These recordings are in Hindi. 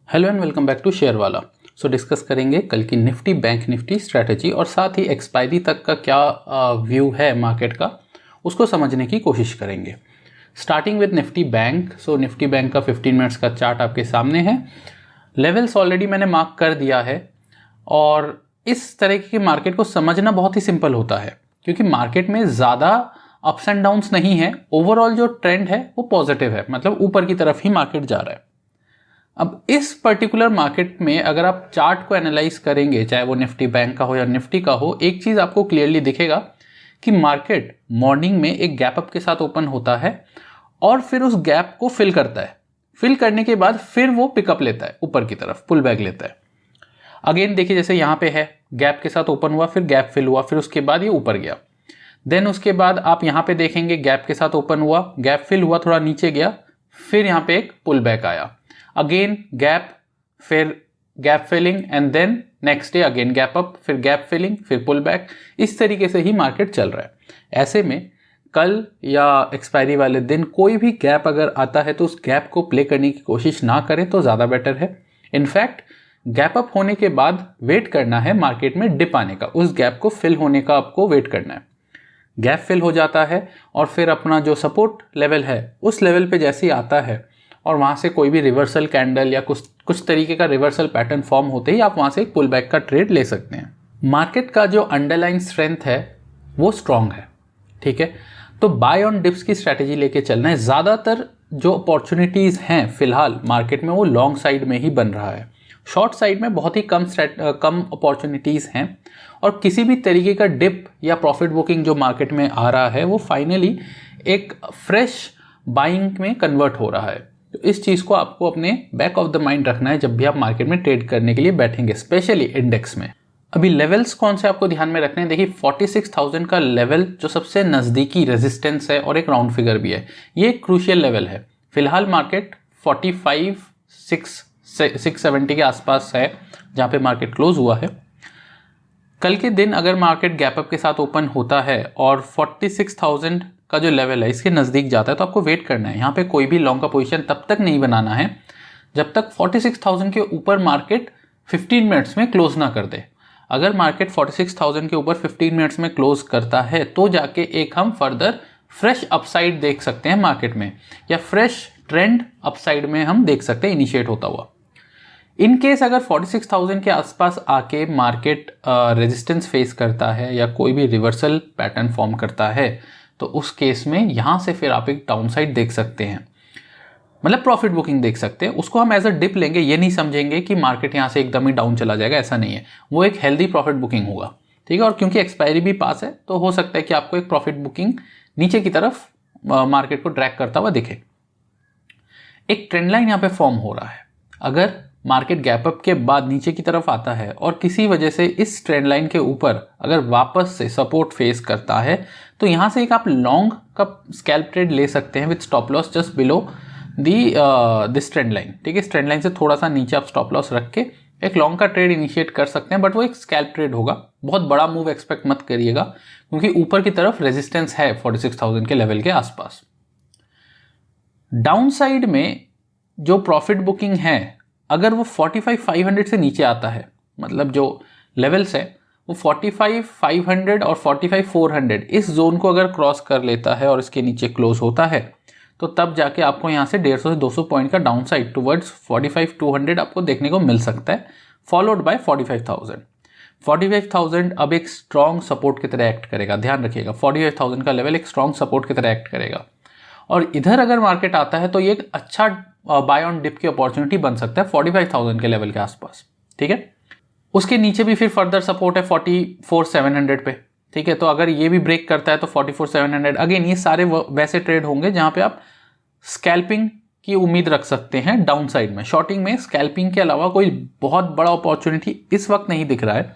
Hello and welcome back to share वाला। डिस्कस करेंगे कल की निफ्टी बैंक निफ्टी स्ट्रैटेजी और साथ ही एक्सपायरी तक का क्या व्यू है मार्केट का, उसको समझने की कोशिश करेंगे। Starting with Nifty bank. Nifty bank का 15 मिनट्स का चार्ट आपके सामने है। लेवल्स ऑलरेडी मैंने मार्क कर दिया है और इस तरह की मार्केट को समझना बहुत ही सिंपल होता है क्योंकि मार्केट में ज़्यादा अप्स एंड डाउन्स नहीं है। ओवरऑल जो ट्रेंड है वो पॉजिटिव है, मतलब ऊपर की तरफ ही मार्केट जा रहा है। अब इस पर्टिकुलर मार्केट में अगर आप चार्ट को एनालाइज करेंगे, चाहे वो निफ्टी बैंक का हो या निफ्टी का हो, एक चीज़ आपको क्लियरली दिखेगा कि मार्केट मॉर्निंग में एक गैप अप के साथ ओपन होता है और फिर उस गैप को फिल करता है। फिल करने के बाद फिर वो पिकअप लेता है, ऊपर की तरफ पुल बैक लेता है। अगेन देखिए, जैसे यहाँ पे है, गैप के साथ ओपन हुआ, फिर गैप फिल हुआ, फिर उसके बाद ये ऊपर गया। देन उसके बाद आप यहाँ पे देखेंगे गैप के साथ ओपन हुआ, गैप फिल हुआ, थोड़ा नीचे गया, फिर यहाँ पे एक पुल बैक आया। अगेन गैप, फिर gap filling and then next day again gap up, फिर गैप फिलिंग, फिर पुल बैक। इस तरीके से ही मार्केट चल रहा है। ऐसे में कल या एक्सपायरी वाले दिन कोई भी गैप अगर आता है तो उस गैप को प्ले करने की कोशिश ना करें तो ज़्यादा बेटर है। इनफैक्ट गैप अप होने के बाद वेट करना है मार्केट में डिप आने का, उस गैप को फिल होने का आपको वेट करना है। गैप फिल हो जाता है और फिर अपना जो सपोर्ट लेवल है उस लेवल पे जैसे ही आता है और वहाँ से कोई भी रिवर्सल कैंडल या कुछ तरीके का रिवर्सल पैटर्न फॉर्म होते ही आप वहाँ से एक पुल बैक का ट्रेड ले सकते हैं। मार्केट का जो अंडरलाइन स्ट्रेंथ है वो स्ट्रांग है, ठीक है। तो बाय ऑन डिप्स की स्ट्रैटेजी लेके चलना है। ज़्यादातर जो अपॉर्चुनिटीज़ हैं फिलहाल मार्केट में वो लॉन्ग साइड में ही बन रहा है। शॉर्ट साइड में बहुत ही कम अपॉर्चुनिटीज़ हैं और किसी भी तरीके का डिप या प्रॉफिट बुकिंग जो मार्केट में आ रहा है वो फाइनली एक फ्रेश बाइंग में कन्वर्ट हो रहा है। तो इस चीज़ को आपको अपने बैक ऑफ द माइंड रखना है जब भी आप मार्केट में ट्रेड करने के लिए बैठेंगे, स्पेशली इंडेक्स में। अभी लेवल्स कौन से आपको ध्यान में रखने हैं। देखिए 46,000 का लेवल जो सबसे नज़दीकी रेजिस्टेंस है और एक राउंड फिगर भी है, ये एक क्रूशियल लेवल है। फिलहाल मार्केट 45,670 के आसपास है जहाँ पे मार्केट क्लोज हुआ है। कल के दिन अगर मार्केट गैप अप के साथ ओपन होता है और 46,000 का जो लेवल है इसके नज़दीक जाता है तो आपको वेट करना है। यहाँ पे कोई भी लॉन्ग का पोजीशन तब तक नहीं बनाना है जब तक 46,000 के ऊपर मार्केट 15 मिनट्स में क्लोज ना कर दे। अगर मार्केट 46,000 के ऊपर 15 मिनट्स में क्लोज करता है तो जाके एक हम फर्दर फ्रेश अपसाइड देख सकते हैं मार्केट में, या फ्रेश ट्रेंड अपसाइड में हम देख सकते हैं इनिशिएट होता हुआ। इन केस अगर 46,000 के आसपास आके मार्केट रेजिस्टेंस फेस करता है या कोई भी रिवर्सल पैटर्न फॉर्म करता है तो उस केस में यहाँ से फिर आप एक डाउन साइड देख सकते हैं, मतलब प्रॉफिट बुकिंग देख सकते हैं। उसको हम एज अ डिप लेंगे, ये नहीं समझेंगे कि मार्केट यहाँ से एकदम ही डाउन चला जाएगा, ऐसा नहीं है। वो एक हेल्दी प्रॉफिट बुकिंग होगा, ठीक है। और क्योंकि एक्सपायरी भी पास है तो हो सकता है कि आपको एक प्रॉफिट बुकिंग नीचे की तरफ मार्केट को ड्रैग करता हुआ दिखे। एक ट्रेंड लाइन यहाँ पे फॉर्म हो रहा है। अगर मार्केट गैप अप के बाद नीचे की तरफ आता है और किसी वजह से इस ट्रेंड लाइन के ऊपर अगर वापस से सपोर्ट फेस करता है तो यहाँ से एक आप लॉन्ग का स्कैल्प ट्रेड ले सकते हैं with stop loss just below this trend line, ठीक है। इस ट्रेंड लाइन से थोड़ा सा नीचे आप स्टॉप लॉस रख के एक लॉन्ग का ट्रेड इनिशिएट कर सकते हैं, बट वो एक स्कैल्प ट्रेड होगा। बहुत बड़ा मूव एक्सपेक्ट मत करिएगा क्योंकि ऊपर की तरफ रेजिस्टेंस है 46,000 के लेवल के आसपास। डाउन साइड में जो प्रॉफिट बुकिंग है, अगर वो 45,500 से नीचे आता है, मतलब जो लेवल्स है वो 45,500 और 45,400 इस जोन को अगर क्रॉस कर लेता है और इसके नीचे क्लोज होता है तो तब जाके आपको यहाँ से 150 से 200 पॉइंट का डाउन साइड टुवर्ड्स 45,200 आपको देखने को मिल सकता है, फॉलोड बाय 45,000। 45,000 अब एक स्ट्रॉन्ग सपोर्ट की तरह एक्ट करेगा, ध्यान रखिएगा। 45,000 का लेवल एक स्ट्रॉन्ग सपोर्ट की तरह एक्ट करेगा और इधर अगर मार्केट आता है तो ये एक अच्छा बाय ऑन डिप की अपॉर्चुनिटी बन सकता है 45,000 के लेवल के आसपास, ठीक है। उसके नीचे भी फिर फर्दर सपोर्ट है 44,700 पे, ठीक है। तो अगर ये भी ब्रेक करता है तो 44,700 अगेन, ये सारे वैसे ट्रेड होंगे जहां पे आप स्कैल्पिंग की उम्मीद रख सकते हैं डाउन साइड में। शॉर्टिंग में स्कैल्पिंग के अलावा कोई बहुत बड़ा अपॉर्चुनिटी इस वक्त नहीं दिख रहा है,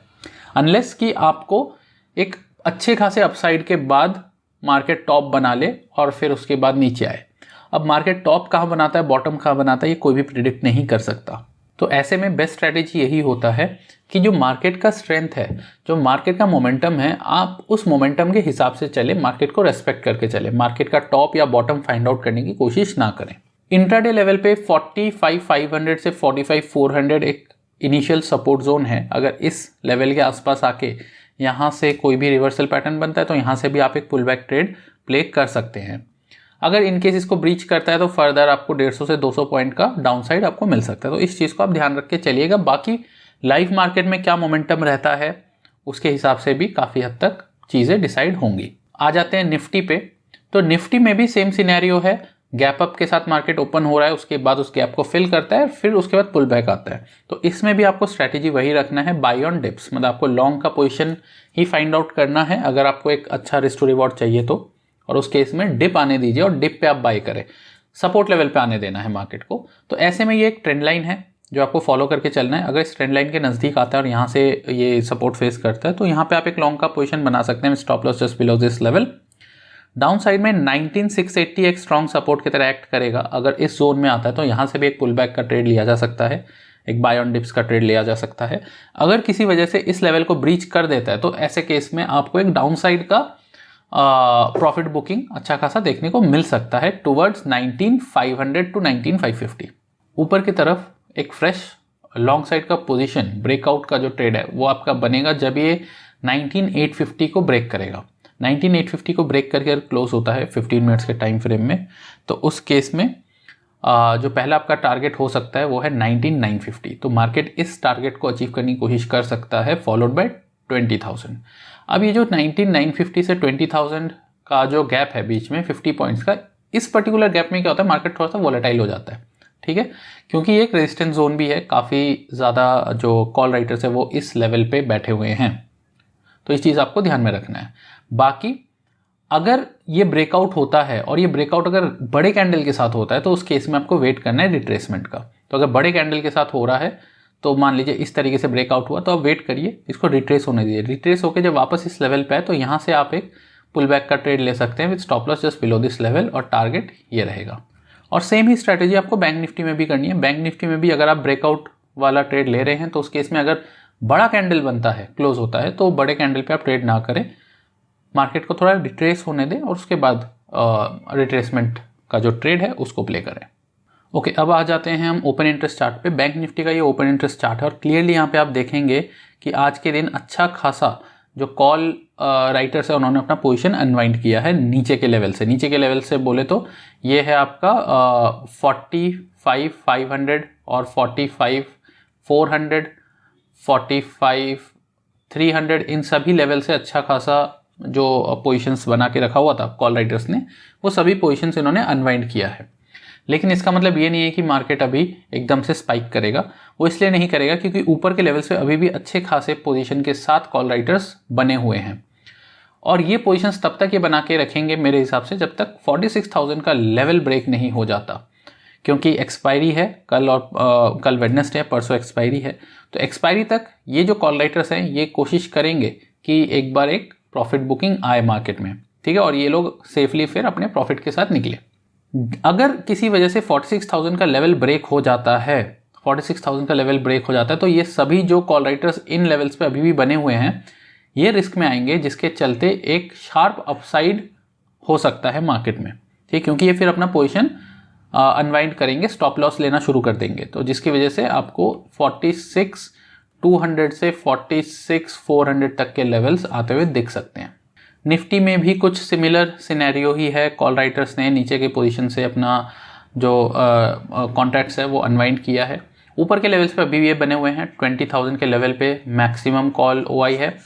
अनलेस कि आपको एक अच्छे खासे अपसाइड के बाद मार्केट टॉप बना ले और फिर उसके बाद नीचे आए। अब मार्केट टॉप कहाँ बनाता है, बॉटम कहाँ बनाता है, ये कोई भी प्रिडिक्ट नहीं कर सकता। तो ऐसे में बेस्ट स्ट्रैटेजी यही होता है कि जो मार्केट का स्ट्रेंथ है, जो मार्केट का मोमेंटम है, आप उस मोमेंटम के हिसाब से चले, मार्केट को रेस्पेक्ट करके चले। मार्केट का टॉप या बॉटम फाइंड आउट करने की कोशिश ना करें। इंट्राडे लेवल पे 45,500 से 45,400 एक इनिशियल सपोर्ट जोन है। अगर इस लेवल के आसपास आके यहाँ से कोई भी रिवर्सल पैटर्न बनता है तो यहाँ से भी आप एक पुल बैक ट्रेड प्ले कर सकते हैं। अगर इनकेस इसको ब्रीच करता है तो फर्दर आपको 150 से 200 पॉइंट का डाउन साइड आपको मिल सकता है। तो इस चीज़ को आप ध्यान रख के चलिएगा। बाकी लाइव मार्केट में क्या मोमेंटम रहता है उसके हिसाब से भी काफ़ी हद तक चीज़ें डिसाइड होंगी। आ जाते हैं निफ्टी पे। तो निफ्टी में भी सेम सिनेरियो है, गैप अप के साथ मार्केट ओपन हो रहा है, उसके बाद उस गैप को फिल करता है, फिर उसके बाद पुल बैक आता है। तो इसमें भी आपको स्ट्रैटेजी वही रखना है, बाय ऑन डिप्स, मतलब आपको लॉन्ग का पोजीशन ही फाइंड आउट करना है अगर आपको एक अच्छा रिस्क टू रिवॉर्ड चाहिए तो। और उस केस में डिप आने दीजिए और डिप पे आप बाय करें, सपोर्ट लेवल पे आने देना है मार्केट को। तो ऐसे में ये एक ट्रेंड लाइन है जो आपको फॉलो करके चलना है। अगर इस ट्रेंड लाइन के नज़दीक आता है और यहाँ से ये सपोर्ट फेस करता है तो यहाँ पे आप एक लॉन्ग का पोजीशन बना सकते हैं, stop loss just below this level. Down side में 19,680 एक स्ट्रॉन्ग सपोर्ट की तरह एक्ट करेगा। अगर इस जोन में आता है तो यहाँ से भी एक पुल बैक का ट्रेड लिया जा सकता है, एक बाय ऑन डिप्स का ट्रेड लिया जा सकता है। अगर किसी वजह से इस लेवल को ब्रीच कर देता है तो ऐसे केस में आपको एक डाउन साइड का प्रॉफिट बुकिंग अच्छा खासा देखने को मिल सकता है टुवर्ड्स 19,500 टू 19,550। ऊपर की तरफ एक फ्रेश लॉन्ग साइड का पोजीशन ब्रेकआउट का जो ट्रेड है वो आपका बनेगा जब ये 19,850 को ब्रेक करेगा। 19,850 को ब्रेक करके अगर क्लोज होता है 15 मिनट्स के टाइम फ्रेम में तो उस केस में जो पहला आपका टारगेट हो सकता है वो है 19,950। तो मार्केट इस टारगेट को अचीव करने की कोशिश कर सकता है फॉलोड बाय 20,000। अब ये जो 19,950 से 20,000 का जो गैप है बीच में 50 पॉइंट्स का, इस पर्टिकुलर गैप में क्या होता है, मार्केट थोड़ा सा वोलेटाइल हो जाता है, ठीक है, क्योंकि ये एक रेजिस्टेंस जोन भी है। काफ़ी ज़्यादा जो कॉल राइटर्स है वो इस लेवल पे बैठे हुए हैं, तो इस चीज़ आपको ध्यान में रखना है। बाकी अगर ये ब्रेकआउट होता है और ये ब्रेकआउट अगर बड़े कैंडल के साथ होता है तो उस केस में आपको वेट करना है रिट्रेसमेंट का। तो अगर बड़े कैंडल के साथ हो रहा है तो मान लीजिए इस तरीके से ब्रेकआउट हुआ तो आप वेट करिए, इसको रिट्रेस होने दीजिए। रिट्रेस होकर जब वापस इस लेवल पे है तो यहाँ से आप एक पुल बैक का ट्रेड ले सकते हैं with stop loss just below this level और टारगेट ये रहेगा। और सेम ही स्ट्रैटेजी आपको बैंक निफ्टी में भी करनी है। बैंक निफ्टी में भी अगर आप ब्रेकआउट वाला ट्रेड ले रहे हैं तो उस केस में अगर बड़ा कैंडल बनता है, क्लोज होता है, तो बड़े कैंडल पे आप ट्रेड ना करें, मार्केट को थोड़ा रिट्रेस होने दें और उसके बाद रिट्रेसमेंट का जो ट्रेड है उसको प्ले करें। ओके, अब आ जाते हैं हम ओपन इंटरेस्ट चार्ट पे। बैंक निफ्टी का ये ओपन इंटरेस्ट चार्ट है और क्लियरली यहाँ पे आप देखेंगे कि आज के दिन अच्छा खासा जो कॉल राइटर्स है उन्होंने अपना पोजीशन अनवाइंड किया है नीचे के लेवल से। नीचे के लेवल से बोले तो ये है आपका 45,500 और 45,400, 45,300, इन सभी लेवल से अच्छा खासा जो पोजीशंस बना के रखा हुआ था कॉल राइटर्स ने, वो सभी पोजीशंस इन्होंने अनवाइंड किया है। लेकिन इसका मतलब ये नहीं है कि मार्केट अभी एकदम से स्पाइक करेगा। वो इसलिए नहीं करेगा क्योंकि ऊपर के लेवल से अभी भी अच्छे खासे पोजीशन के साथ कॉल राइटर्स बने हुए हैं और ये पोजीशंस तब तक ये बना के रखेंगे मेरे हिसाब से जब तक 46,000 का लेवल ब्रेक नहीं हो जाता, क्योंकि एक्सपायरी है कल और कल वेडनेसडे है, परसों एक्सपायरी है। तो एक्सपायरी तक ये जो कॉल राइटर्स हैं ये कोशिश करेंगे कि एक बार एक प्रॉफिट बुकिंग आए मार्केट में, ठीक है, और ये लोग सेफली फिर अपने प्रॉफिट के साथ निकले। अगर किसी वजह से 46,000 का लेवल ब्रेक हो जाता है, 46,000 का लेवल ब्रेक हो जाता है तो ये सभी जो कॉल राइटर्स इन लेवल्स पे अभी भी बने हुए हैं ये रिस्क में आएंगे, जिसके चलते एक शार्प अपसाइड हो सकता है मार्केट में, ठीक, क्योंकि ये फिर अपना पोजीशन अनवाइंड करेंगे, स्टॉप लॉस लेना शुरू कर देंगे। तो जिसकी वजह से आपको 46,200 से 46,400 तक के लेवल्स आते हुए दिख सकते हैं। निफ्टी में भी कुछ सिमिलर सिनेरियो ही है। कॉल राइटर्स ने नीचे के पोजीशन से अपना जो कॉन्ट्रैक्ट्स है वो अनवाइंड किया है। ऊपर के लेवल्स पे अभी ये बने हुए हैं। 20,000 के लेवल पे मैक्सिमम कॉल ओआई है।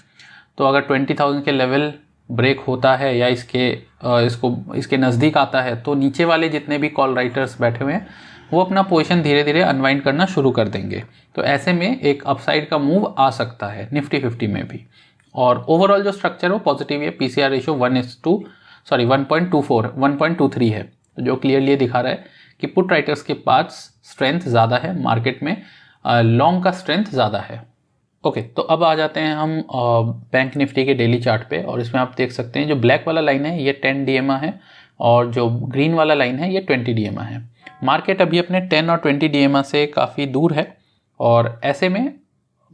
तो अगर 20,000 के लेवल ब्रेक होता है या इसके नज़दीक आता है तो नीचे वाले जितने भी कॉल राइटर्स बैठे हुए हैं वो अपना पोजीशन धीरे धीरे अनवाइंड करना शुरू कर देंगे। तो ऐसे में एक अपसाइड का मूव आ सकता है निफ्टी 50 में भी। और ओवरऑल जो स्ट्रक्चर है वो पॉजिटिव है। पीसीआर रेशियो 1.23 है, जो क्लियरली दिखा रहा है कि पुट राइटर्स के पास स्ट्रेंथ ज़्यादा है, मार्केट में लॉन्ग का स्ट्रेंथ ज़्यादा है। ओके, तो अब आ जाते हैं हम बैंक निफ्टी के डेली चार्ट पे और इसमें आप देख सकते हैं जो ब्लैक वाला लाइन है ये 10 DMA है और जो ग्रीन वाला लाइन है ये 20 DMA है। मार्केट अभी अपने 10 और 20 DMA से काफ़ी दूर है और ऐसे में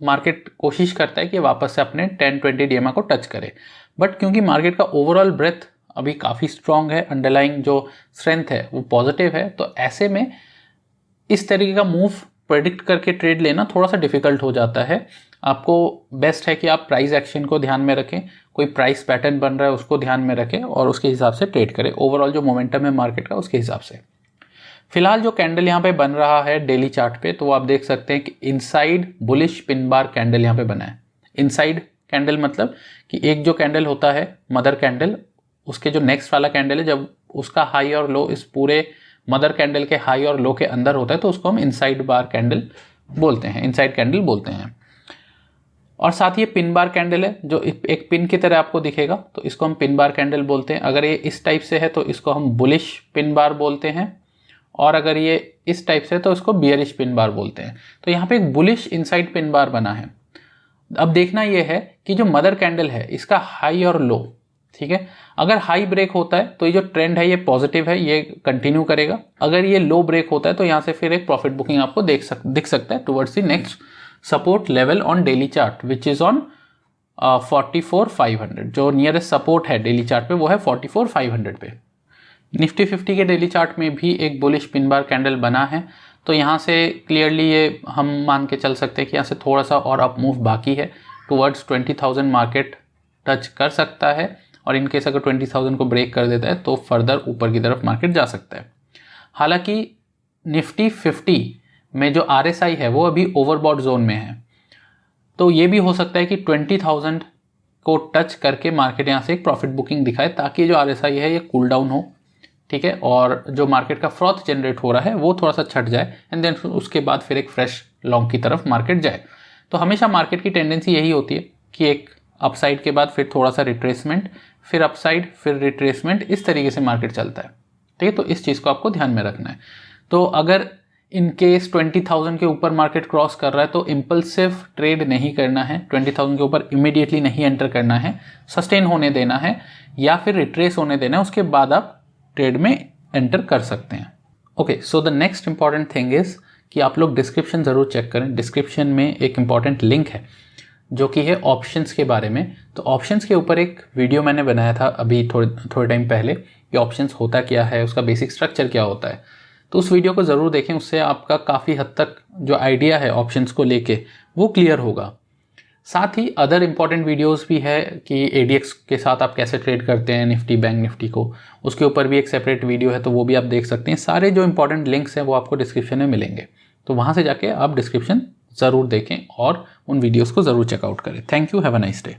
मार्केट कोशिश करता है कि वापस से अपने 10-20 DMA को टच करे, बट क्योंकि मार्केट का ओवरऑल ब्रेथ अभी काफ़ी स्ट्रॉन्ग है, अंडरलाइंग जो स्ट्रेंथ है वो पॉजिटिव है, तो ऐसे में इस तरीके का मूव प्रेडिक्ट करके ट्रेड लेना थोड़ा सा डिफिकल्ट हो जाता है। आपको बेस्ट है कि आप प्राइस एक्शन को ध्यान में रखें, कोई प्राइस पैटर्न बन रहा है उसको ध्यान में रखें और उसके हिसाब से ट्रेड करें, ओवरऑल जो मोमेंटम है मार्केट का उसके हिसाब से। फिलहाल जो कैंडल यहाँ पे बन रहा है डेली चार्ट पे, तो वो आप देख सकते हैं कि inside bullish pin bar candle यहाँ पे बना है। इनसाइड कैंडल मतलब कि एक जो कैंडल होता है मदर कैंडल, उसके जो नेक्स्ट वाला कैंडल है जब उसका हाई और लो इस पूरे मदर कैंडल के हाई और लो के अंदर होता है तो उसको हम इनसाइड बार कैंडल बोलते हैं, इनसाइड कैंडल बोलते हैं। और साथ ही पिन बार कैंडल है जो एक पिन की तरह आपको दिखेगा, तो इसको हम पिन बार कैंडल बोलते हैं। अगर ये इस टाइप से है तो इसको हम बुलिश पिन बार बोलते हैं, और अगर ये इस टाइप से है तो इसको बियरिश पिन बार बोलते हैं। तो यहाँ पे एक बुलिश इनसाइड पिन बार बना है। अब देखना यह है कि जो मदर कैंडल है इसका हाई और लो, ठीक है, अगर हाई ब्रेक होता है तो ये जो ट्रेंड है ये पॉजिटिव है, ये कंटिन्यू करेगा। अगर ये लो ब्रेक होता है तो यहाँ से फिर एक प्रॉफिट बुकिंग आपको दिख सकता है towards the next support level on daily chart which is on 44,500। जो नियरेस्ट सपोर्ट है डेली चार्ट पे वो है 44,500 पे। निफ्टी 50 के डेली चार्ट में भी एक बुलिश पिन बार कैंडल बना है, तो यहाँ से क्लियरली ये हम मान के चल सकते हैं कि यहाँ से थोड़ा सा और अप मूव बाकी है, टुवर्ड्स 20,000 मार्केट टच कर सकता है, और इनकेस अगर 20,000 को ब्रेक कर देता है तो फर्दर ऊपर की तरफ मार्केट जा सकता है। हालांकि निफ्टी 50 में जो RSI है वो अभी ओवरबॉट जोन में है, तो ये भी हो सकता है कि 20,000 को टच करके मार्केट यहाँ से एक प्रॉफिट बुकिंग दिखाए ताकि जो RSI है ये कूल डाउन हो, ठीक है, और जो मार्केट का फ्रॉथ जनरेट हो रहा है वो थोड़ा सा छट जाए एंड देन उसके बाद फिर एक फ्रेश लॉन्ग की तरफ मार्केट जाए। तो हमेशा मार्केट की टेंडेंसी यही होती है कि एक अपसाइड के बाद फिर थोड़ा सा रिट्रेसमेंट, फिर अपसाइड, फिर रिट्रेसमेंट, इस तरीके से मार्केट चलता है, ठीक है। तो इस चीज़ को आपको ध्यान में रखना है। तो अगर इन केस 20,000 के ऊपर मार्केट क्रॉस कर रहा है तो इम्पल्सिव ट्रेड नहीं करना है, 20,000 के ऊपर इमीडिएटली नहीं एंटर करना है, सस्टेन होने देना है या फिर रिट्रेस होने देना है, उसके बाद आप ट्रेड में एंटर कर सकते हैं। Okay, so the next important thing is कि आप लोग डिस्क्रिप्शन ज़रूर चेक करें। डिस्क्रिप्शन में एक इंपॉर्टेंट लिंक है जो कि है ऑप्शंस के बारे में। तो ऑप्शंस के ऊपर एक वीडियो मैंने बनाया था अभी थोड़े टाइम पहले कि ऑप्शंस होता क्या है, उसका बेसिक स्ट्रक्चर क्या होता है। तो उस वीडियो को ज़रूर देखें, उससे आपका काफ़ी हद तक जो आइडिया है ऑप्शंस को लेके वो क्लियर होगा। साथ ही अदर इंपॉर्टेंट वीडियोस भी है कि ADX के साथ आप कैसे ट्रेड करते हैं निफ्टी बैंक निफ्टी को, उसके ऊपर भी एक सेपरेट वीडियो है, तो वो भी आप देख सकते हैं। सारे जो इंपॉर्टेंट लिंक्स हैं वो आपको डिस्क्रिप्शन में मिलेंगे, तो वहाँ से जाके आप डिस्क्रिप्शन ज़रूर देखें और उन वीडियोस को ज़रूर चेकआउट करें। Thank you, have a nice day.